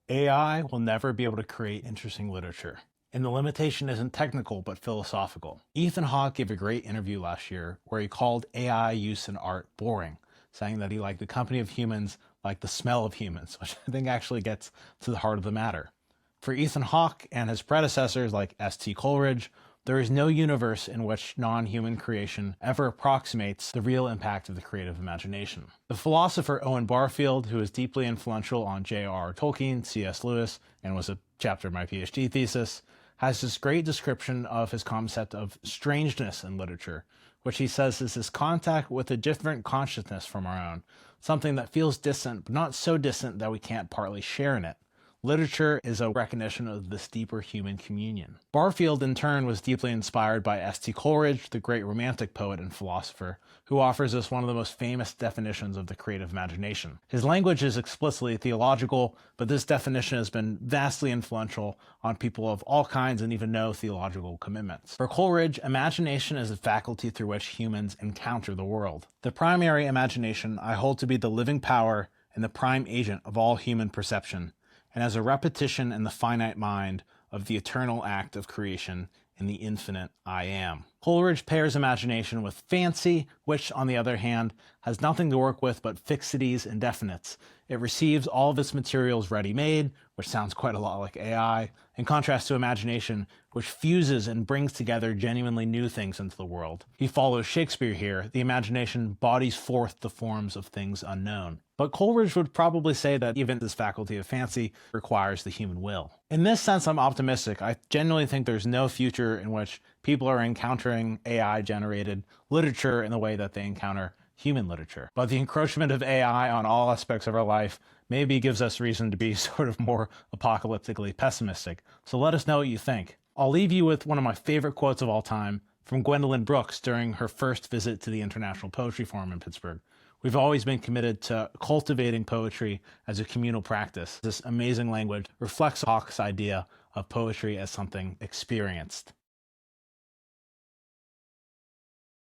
AI will never be able to create interesting literature. And the limitation isn't technical, but philosophical. Ethan Hawke gave a great interview last year where he called AI use in art boring, saying that he liked the company of humans like the smell of humans, which I think actually gets to the heart of the matter. For Ethan Hawke and his predecessors like S.T. Coleridge, there is no universe in which non-human creation ever approximates the real impact of the creative imagination. The philosopher Owen Barfield, who is deeply influential on J.R.R. Tolkien, C.S. Lewis, and was a chapter of my PhD thesis, has this great description of his concept of strangeness in literature, which he says is this contact with a different consciousness from our own, something that feels distant, but not so distant that we can't partly share in it. Literature is a recognition of this deeper human communion. Barfield, in turn, was deeply inspired by S.T. Coleridge, the great Romantic poet and philosopher, who offers us one of the most famous definitions of the creative imagination. His language is explicitly theological, but this definition has been vastly influential on people of all kinds and even no theological commitments. For Coleridge, imagination is a faculty through which humans encounter the world. The primary imagination I hold to be the living power and the prime agent of all human perception, and as a repetition in the finite mind of the eternal act of creation in the infinite I am. Coleridge pairs imagination with fancy, which, on the other hand, has nothing to work with but fixities and definites. It receives all of its materials ready-made, which sounds quite a lot like AI, in contrast to imagination, which fuses and brings together genuinely new things into the world. He follows Shakespeare here. The imagination bodies forth the forms of things unknown. But Coleridge would probably say that even this faculty of fancy requires the human will. In this sense, I'm optimistic. I genuinely think there's no future in which people are encountering AI-generated literature in the way that they encounter human literature. But the encroachment of AI on all aspects of our life maybe gives us reason to be sort of more apocalyptically pessimistic. So let us know what you think. I'll leave you with one of my favorite quotes of all time from Gwendolyn Brooks during her first visit to the International Poetry Forum in Pittsburgh. We've always been committed to cultivating poetry as a communal practice. This amazing language reflects Hawke's idea of poetry as something experienced.